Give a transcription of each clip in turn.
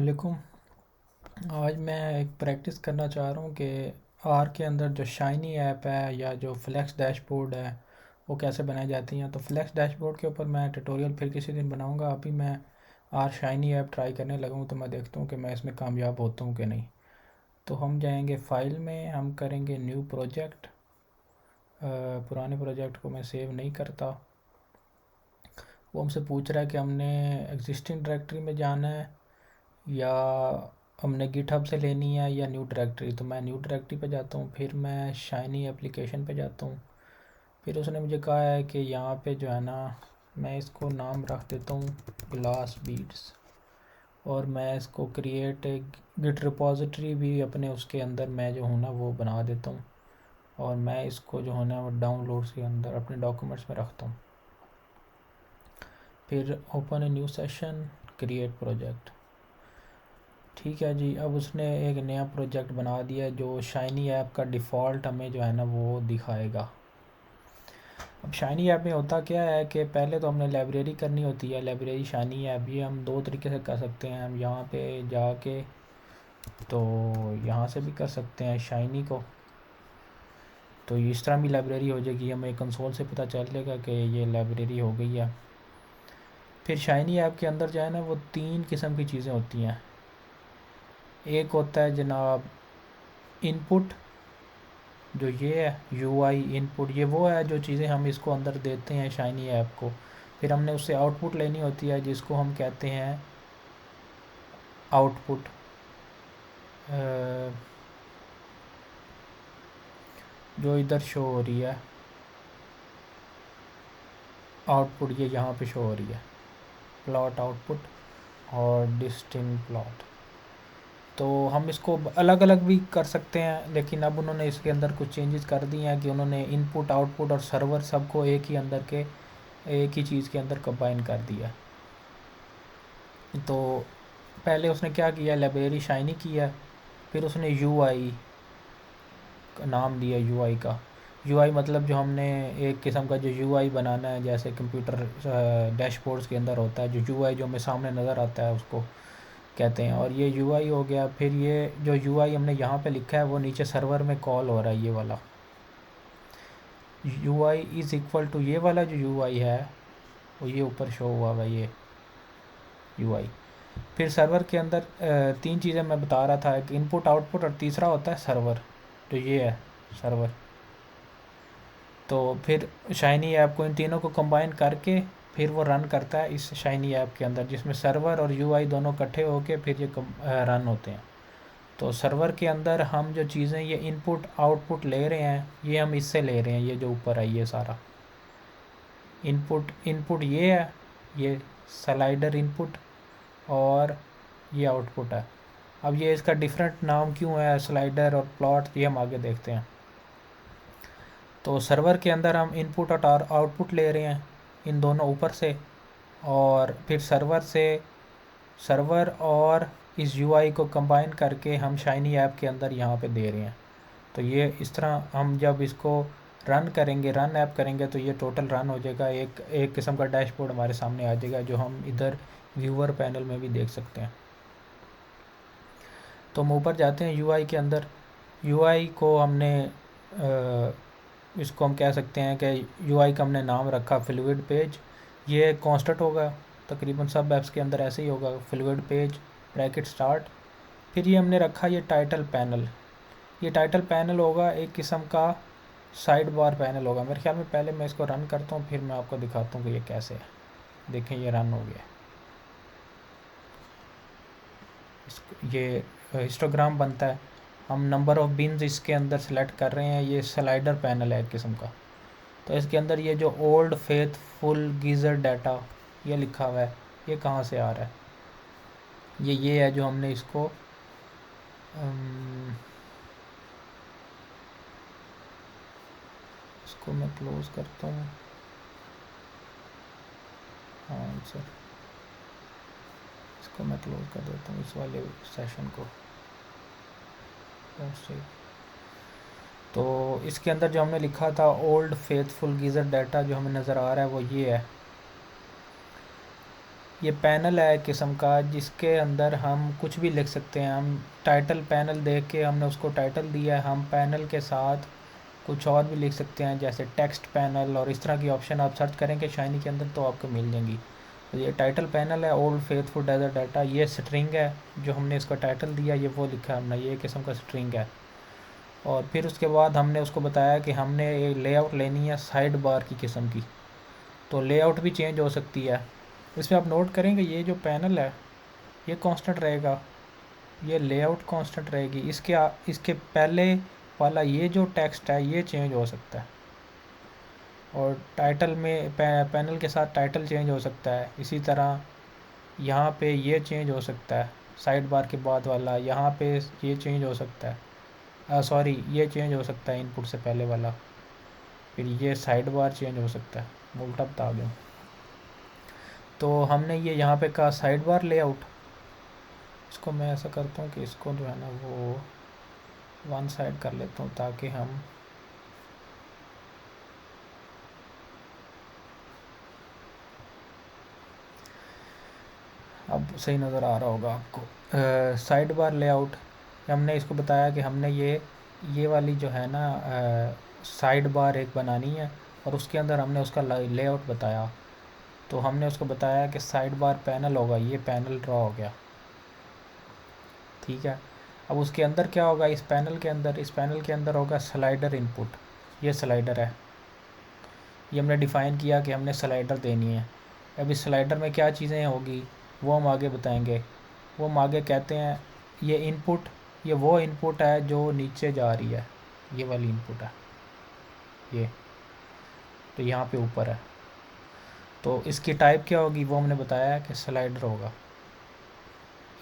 वालेकुम। आज मैं एक प्रैक्टिस करना चाह रहा हूँ कि आर के अंदर जो शाइनी ऐप है या जो फ्लैक्स डैशबोर्ड है वो कैसे बनाई जाती हैं। तो फ्लैक्स डैशबोर्ड के ऊपर मैं ट्यूटोरियल फिर किसी दिन बनाऊँगा। अभी मैं आर शाइनी ऐप ट्राई करने लगा हूँ, तो मैं देखता हूँ कि मैं इसमें कामयाब होता हूँ कि नहीं। तो हम जाएंगे फाइल में, हम करेंगे न्यू प्रोजेक्ट। पुराने प्रोजेक्ट को मैं सेव नहीं करता। वो हमसे पूछ रहा है कि हमने एग्जिस्टिंग डायरेक्टरी में जाना है या हमने गिटहब से लेनी है या न्यू डायरेक्टरी। तो मैं न्यू डायरेक्टरी पे जाता हूँ, फिर मैं शाइनी एप्लीकेशन पे जाता हूँ। फिर उसने मुझे कहा है कि यहाँ पे जो है ना, मैं इसको नाम रख देता हूँ ग्लास बीड्स, और मैं इसको क्रिएट गिट रिपॉजिटरी भी अपने उसके अंदर मैं जो हूँ ना वो बना देता हूँ, और मैं इसको जो है ना वो डाउनलोड्स के अंदर अपने डॉक्यूमेंट्स में रखता हूँ। फिर open a new session, create project. ठीक है जी, अब उसने एक नया प्रोजेक्ट बना दिया है जो शाइनी ऐप का डिफ़ॉल्ट हमें जो है ना वो दिखाएगा। अब शाइनी ऐप में होता क्या है कि पहले तो हमने लाइब्रेरी करनी होती है, लाइब्रेरी शाइनी ऐप। ये हम दो तरीके से कर सकते हैं। हम यहाँ पे जाके तो यहाँ से भी कर सकते हैं शाइनी को, तो इस तरह भी लाइब्रेरी हो जाएगी। हमें कंसोल से पता चलेगा कि ये लाइब्रेरी हो गई है। फिर शाइनी ऐप के अंदर जो है ना वो तीन किस्म की चीज़ें होती हैं। एक होता है जनाब इनपुट, जो ये है यूआई इनपुट, ये वो है जो चीज़ें हम इसको अंदर देते हैं शाइनी ऐप को। फिर हमने उससे आउटपुट लेनी होती है जिसको हम कहते हैं आउटपुट। जो इधर शो हो रही है आउटपुट, ये यहाँ पे शो हो रही है प्लॉट आउटपुट और डिस्टिंक्ट प्लॉट। तो हम इसको अलग अलग भी कर सकते हैं, लेकिन अब उन्होंने इसके अंदर कुछ चेंजेस कर दिए हैं कि उन्होंने इनपुट आउटपुट और सर्वर सबको एक ही अंदर के एक ही चीज़ के अंदर कंबाइन कर दिया। तो पहले उसने क्या किया, लाइब्रेरी शाइनी किया, फिर उसने यूआई का नाम दिया। यूआई का यूआई मतलब जो हमने एक किस्म का जो यूआई बनाना है, जैसे कंप्यूटर डैशबोर्ड्स के अंदर होता है जो यूआई जो हमें सामने नज़र आता है उसको कहते हैं, और ये यूआई हो गया। फिर ये जो यूआई हमने यहाँ पे लिखा है वो नीचे सर्वर में कॉल हो रहा है, ये वाला यूआई इज़ इक्वल टू ये वाला जो यूआई है वो ये ऊपर शो हुआ हुआ ये यूआई। फिर सर्वर के अंदर तीन चीज़ें मैं बता रहा था, एक इनपुट आउटपुट और तीसरा होता है सर्वर, जो ये है सर्वर। तो फिर शाइनी ऐप को इन तीनों को कंबाइन करके फिर वो रन करता है इस शाइनी ऐप के अंदर, जिसमें सर्वर और यूआई दोनों इकट्ठे होके फिर ये रन होते हैं। तो सर्वर के अंदर हम जो चीज़ें ये इनपुट आउटपुट ले रहे हैं ये हम इससे ले रहे हैं, ये जो ऊपर है ये सारा इनपुट इनपुट ये है, ये स्लाइडर इनपुट, और ये आउटपुट है। अब ये इसका डिफरेंट नाम क्यों है स्लाइडर और प्लॉट, ये हम आगे देखते हैं। तो सर्वर के अंदर हम इनपुट और आउटपुट ले रहे हैं इन दोनों ऊपर से, और फिर सर्वर और इस यूआई को कंबाइन करके हम शाइनी ऐप के अंदर यहाँ पे दे रहे हैं। तो ये इस तरह हम जब इसको रन करेंगे, रन ऐप करेंगे, तो ये टोटल रन हो जाएगा। एक किस्म का डैशबोर्ड हमारे सामने आ जाएगा जो हम इधर व्यूअर पैनल में भी देख सकते हैं। तो हम ऊपर जाते हैं यूआई के अंदर। यूआई को हमने इसको हम कह सकते हैं कि यूआई का हमने नाम रखा फ्लूइड पेज। ये कांस्टेंट होगा, तकरीबन सब ऐप्स के अंदर ऐसे ही होगा, फ्लूइड पेज ब्रैकेट स्टार्ट। फिर ये हमने रखा ये टाइटल पैनल। ये टाइटल पैनल होगा एक किस्म का साइड बार पैनल होगा मेरे ख्याल में। पहले मैं इसको रन करता हूँ फिर मैं आपको दिखाता हूँ कि ये कैसे है। देखें ये रन हो गया। ये हिस्टोग्राम बनता है। हम नंबर ऑफ़ बिन्स इसके अंदर सेलेक्ट कर रहे हैं। ये स्लाइडर पैनल है एक किस्म का। तो इसके अंदर ये जो ओल्ड फेथफुल गीज़र डाटा ये लिखा हुआ है, ये कहाँ से आ रहा है, ये है जो हमने इसको मैं क्लोज़ करता हूँ। हाँ सर, इसको मैं क्लोज़ कर देता हूँ इस वाले सेशन को। तो इसके अंदर जो हमने लिखा था ओल्ड फेथफुल गीज़र डाटा जो हमें नज़र आ रहा है वो ये है। ये पैनल है किस्म का जिसके अंदर हम कुछ भी लिख सकते हैं। हम टाइटल पैनल देख के हमने उसको टाइटल दिया है, हम पैनल के साथ कुछ और भी लिख सकते हैं जैसे टेक्स्ट पैनल और इस तरह की ऑप्शन आप सर्च करेंगे शाइनी के अंदर तो आपको मिल जाएंगी। तो ये टाइटल पैनल है ओल्ड फेथफुल डेजर्ट डाटा, ये स्ट्रिंग है जो हमने इसका टाइटल दिया, ये वो लिखा है हमने, ये किस्म का स्ट्रिंग है। और फिर उसके बाद हमने उसको बताया कि हमने ये लेआउट लेनी है साइड बार की किस्म की, तो लेआउट भी चेंज हो सकती है। इसमें आप नोट करेंगे ये जो पैनल है ये कांस्टेंट रहेगा, ये लेआउट कांस्टेंट रहेगी। इसके पहले वाला ये जो टेक्स्ट है ये चेंज हो सकता है, और टाइटल में पैनल के साथ टाइटल चेंज हो सकता है। इसी तरह यहाँ पे ये चेंज हो सकता है, साइड बार के बाद वाला यहाँ पे ये चेंज हो सकता है, सॉरी ये चेंज हो सकता है इनपुट से पहले वाला, फिर ये साइड बार चेंज हो सकता है। मैं उल्टा बता दूँ तो हमने ये यहाँ पे कहा साइड बार लेआउट, इसको मैं ऐसा करता हूँ कि इसको जो है ना वो वन साइड कर लेता हूँ ताकि हम अब सही नज़र आ रहा होगा आपको। साइड बार लेआउट हमने इसको बताया कि हमने ये वाली जो है ना साइड बार एक बनानी है और उसके अंदर हमने उसका लेआउट बताया। तो हमने उसको बताया कि साइड बार पैनल होगा, ये पैनल ड्रॉ हो गया, ठीक है। अब उसके अंदर क्या होगा, इस पैनल के अंदर होगा स्लाइडर इनपुट, ये स्लाइडर है, ये हमने डिफ़ाइन किया कि हमने स्लाइडर देनी है। अब इस स्लाइडर में क्या चीज़ें होगी वो हम आगे बताएंगे। वो हम आगे कहते हैं ये इनपुट, ये वो इनपुट है जो नीचे जा रही है, ये वाली इनपुट है ये, तो यहाँ पे ऊपर है। तो इसकी टाइप क्या होगी वो हमने बताया कि स्लाइडर होगा।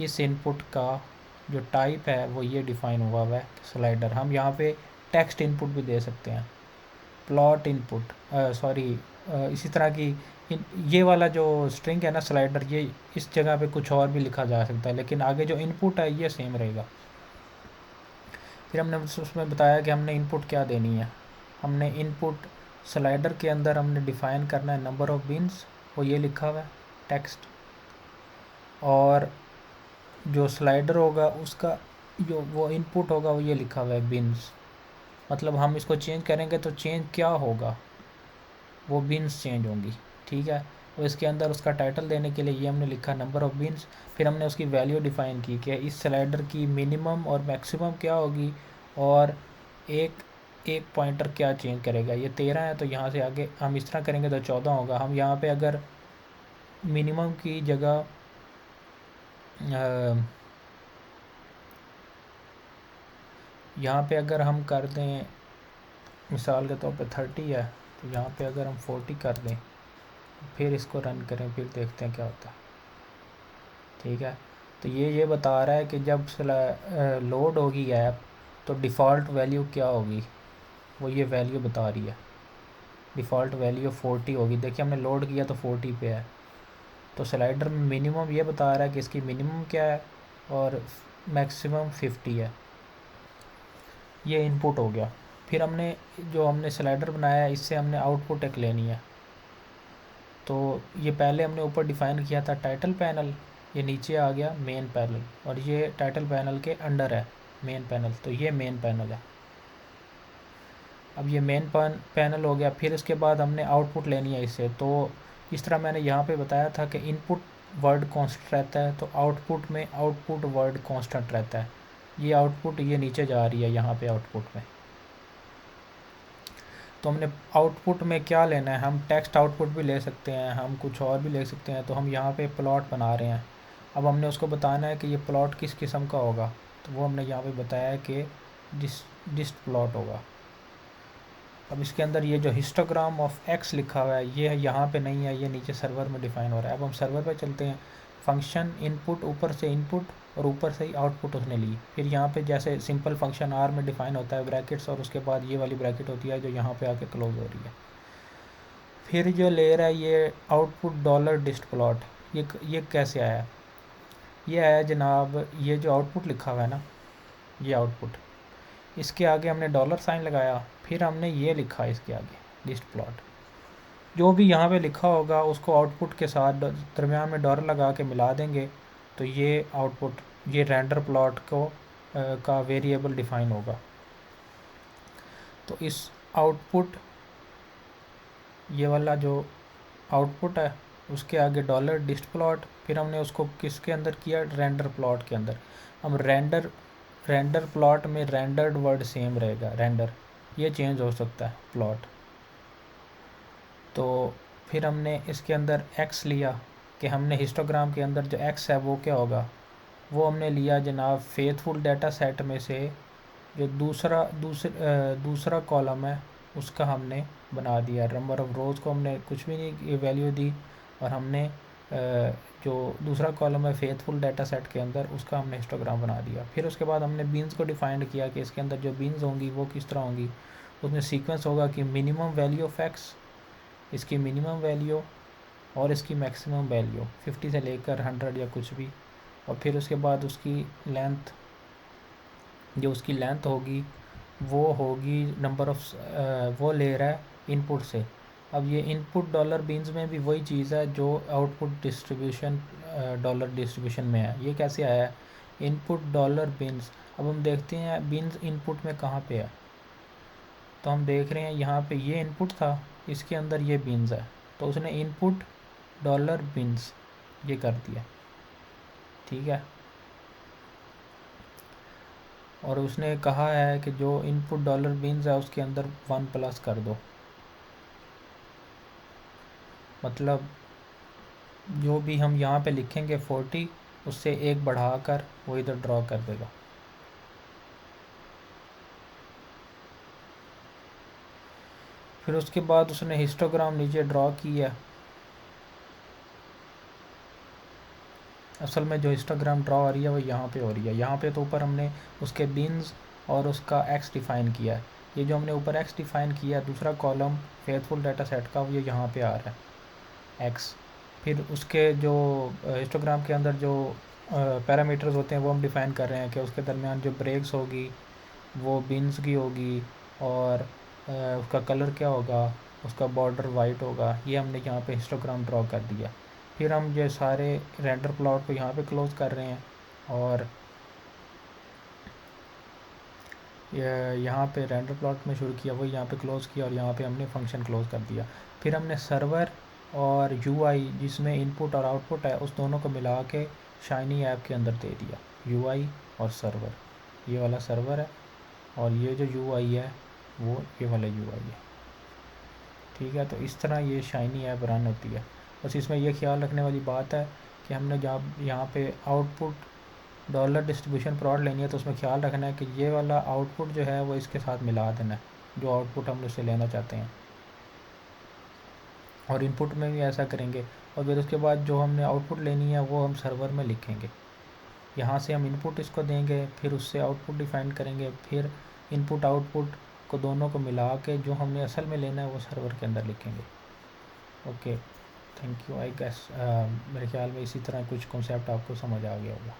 इस इनपुट का जो टाइप है वो ये डिफ़ाइन हुआ हुआ है स्लाइडर। हम यहाँ पे टेक्स्ट इनपुट भी दे सकते हैं, प्लॉट इनपुट, सॉरी इसी तरह की ये वाला जो स्ट्रिंग है ना स्लाइडर, ये इस जगह पे कुछ और भी लिखा जा सकता है लेकिन आगे जो इनपुट है ये सेम रहेगा। फिर हमने उसमें बताया कि हमने इनपुट क्या देनी है। हमने इनपुट स्लाइडर के अंदर हमने डिफ़ाइन करना है नंबर ऑफ़ बिन्स, वो ये लिखा हुआ है टेक्स्ट, और जो स्लाइडर होगा उसका जो वो इनपुट होगा वो ये लिखा हुआ है बिन्स। मतलब हम इसको चेंज करेंगे तो चेंज क्या होगा, वो बिन्स चेंज होंगी, ठीक है। और इसके अंदर उसका टाइटल देने के लिए ये हमने लिखा नंबर ऑफ़ बिन्स। फिर हमने उसकी वैल्यू डिफ़ाइन की कि इस स्लाइडर की मिनिमम और मैक्सिमम क्या होगी, और एक एक पॉइंटर क्या चेंज करेगा। ये 13 है तो यहाँ से आगे हम इस तरह करेंगे तो 14 होगा। हम यहाँ पे अगर मिनिमम की जगह यहाँ पे अगर हम कर दें मिसाल के तौर पे 30 है, तो यहाँ पे अगर हम 40 कर दें फिर इसको रन करें फिर देखते हैं क्या होता है, ठीक है। तो ये बता रहा है कि जब लोड होगी ऐप तो डिफ़ॉल्ट वैल्यू क्या होगी, वो ये वैल्यू बता रही है। डिफ़ॉल्ट वैल्यू 40 होगी, देखिए हमने लोड किया तो 40 पे है। तो स्लाइडर में मिनिमम ये बता रहा है कि इसकी मिनिमम क्या है और मैक्सिमम 50 है। ये इनपुट हो गया। फिर हमने स्लाइडर बनाया है इससे हमने आउटपुट एक लेनी है। तो ये पहले हमने ऊपर डिफ़ाइन किया था टाइटल पैनल, ये नीचे आ गया मेन पैनल, और ये टाइटल पैनल के अंडर है मेन पैनल, तो ये मेन पैनल है। अब ये मेन पैनल हो गया। फिर उसके बाद हमने आउटपुट लेनी है इससे। तो इस तरह मैंने यहाँ पे बताया था कि इनपुट वर्ड कांस्टेंट रहता है, तो आउटपुट में आउटपुट वर्ड कांस्टेंट रहता है। ये आउटपुट ये नीचे जा रही है यहाँ पे आउटपुट में। तो हमने आउटपुट में क्या लेना है, हम टेक्स्ट आउटपुट भी ले सकते हैं, हम कुछ और भी ले सकते हैं। तो हम यहाँ पे प्लॉट बना रहे हैं। अब हमने उसको बताना है कि ये प्लॉट किस किस्म का होगा, तो वो हमने यहाँ पे बताया है कि डिस्ट प्लॉट होगा। अब इसके अंदर ये जो हिस्टोग्राम ऑफ एक्स लिखा हुआ है ये यहाँ पे नहीं है, ये नीचे सर्वर में डिफ़ाइन हो रहा है। अब हम सर्वर पे चलते हैं। फंक्शन इनपुट, ऊपर से इनपुट और ऊपर से ही आउटपुट उसने ली। फिर यहाँ पे जैसे सिंपल फंक्शन आर में डिफ़ाइन होता है ब्रैकेट्स, और उसके बाद ये वाली ब्रैकेट होती है जो यहाँ पे आके क्लोज हो रही है। फिर जो लेयर है ये आउटपुट डॉलर डिस्ट प्लॉट, ये कैसे आया, ये आया जनाब, ये जो आउटपुट लिखा हुआ है ना ये आउटपुट, इसके आगे हमने डॉलर साइन लगाया, फिर हमने ये लिखा इसके आगे लिस्ट प्लॉट। जो भी यहाँ पे लिखा होगा उसको आउटपुट के साथ दरमियान में डॉलर लगा के मिला देंगे, तो ये आउटपुट, ये रेंडर प्लॉट को का वेरिएबल डिफाइन होगा। तो इस आउटपुट, ये वाला जो आउटपुट है उसके आगे डॉलर डिस्ट प्लॉट, फिर हमने उसको किसके अंदर किया, रेंडर प्लॉट के अंदर। हम रेंडर प्लॉट में रेंडर्ड वर्ड सेम रहेगा, रेंडर, ये चेंज हो सकता है प्लॉट। तो फिर हमने इसके अंदर एक्स लिया कि हमने हिस्टोग्राम के अंदर जो एक्स है वो क्या होगा, वो हमने लिया जनाब फेथफुल डाटा सेट में से जो दूसरा कॉलम है उसका हमने बना दिया। नंबर ऑफ़ रोज़ को हमने कुछ भी नहीं वैल्यू दी, और हमने जो दूसरा कॉलम है फेथफुल डाटा सेट के अंदर उसका हमने हिस्टोग्राम बना दिया। फिर उसके बाद हमने बीन्स को डिफाइंड किया कि इसके अंदर जो बीन्स होंगी वो किस तरह होंगी। उसमें सीक्वेंस होगा कि मिनिमम वैल्यू ऑफ एक्स, इसकी मिनिमम वैल्यू और इसकी मैक्सिमम वैल्यू 50 से लेकर 100 या कुछ भी, और फिर उसके बाद उसकी लेंथ, जो उसकी लेंथ होगी वो होगी नंबर ऑफ, वो ले रहा है इनपुट से। अब ये इनपुट डॉलर बीन्स में भी वही चीज़ है जो आउटपुट डिस्ट्रीब्यूशन डॉलर डिस्ट्रीब्यूशन में है। ये कैसे आया है, इनपुट डॉलर बीन्स। अब हम देखते हैं बीन्स इनपुट में कहाँ पे है, तो हम देख रहे हैं यहाँ पे ये इनपुट था, इसके अंदर ये बीन्स है, तो उसने इनपुट डॉलर बीन्स ये कर दिया, ठीक है। और उसने कहा है कि जो इनपुट डॉलर बीन्स है उसके अंदर 1 प्लस कर दो, मतलब जो भी हम यहाँ पे लिखेंगे 40 उससे एक बढ़ाकर वो इधर ड्रॉ कर देगा। फिर उसके बाद उसने हिस्टोग्राम नीचे ड्रॉ किया। असल में जो हिस्टोग्राम ड्रॉ हो रही है वो यहाँ पे हो रही है, यहाँ पे तो ऊपर हमने उसके बीन्स और उसका एक्स डिफ़ाइन किया है। ये जो हमने ऊपर एक्स डिफ़ाइन किया, दूसरा कॉलम फेथफुल डाटा सेट का, वो ये यहाँ पे आ रहा है एक्स। फिर उसके जो हिस्टोग्राम के अंदर जो पैरामीटर्स होते हैं वो हम डिफ़ाइन कर रहे हैं कि उसके दरमियान जो ब्रेक्स होगी वो बीन्स की होगी, और उसका कलर क्या होगा, उसका बॉर्डर वाइट होगा। ये हमने यहाँ पे हिस्टोग्राम ड्रॉ कर दिया। फिर हम ये सारे रेंडर प्लॉट को यहाँ पे क्लोज़ कर रहे हैं, और यहाँ पे रेंडर प्लॉट में शुरू किया वही यहाँ पे क्लोज़ किया, और यहाँ पे हमने फंक्शन क्लोज़ कर दिया। फिर हमने सर्वर और यूआई जिसमें इनपुट और आउटपुट है उस दोनों को मिला के शाइनी ऐप के अंदर दे दिया, यूआई और सर्वर। ये वाला सर्वर है और ये जो यूआई है वो ये वाला यूआई है, ठीक है। तो इस तरह ये शाइनी ऐप रन होती है। बस इसमें यह ख्याल रखने वाली बात है कि हमने जब यहाँ पे आउटपुट डॉलर डिस्ट्रीब्यूशन प्लॉट लेनी है तो उसमें ख्याल रखना है कि ये वाला आउटपुट जो है वो इसके साथ मिला देना है, जो आउटपुट हम उससे लेना चाहते हैं। और इनपुट में भी ऐसा करेंगे, और फिर उसके बाद जो हमने आउटपुट लेनी है वो हम सर्वर में लिखेंगे। यहाँ से हम इनपुट इसको देंगे, फिर उससे आउटपुट डिफ़ाइन करेंगे, फिर इनपुट आउटपुट को दोनों को मिला के जो हमने असल में लेना है वो सर्वर के अंदर लिखेंगे। Okay, thank you. I guess मेरे ख्याल में इसी तरह कुछ कॉन्सेप्ट आपको समझ आ गया होगा।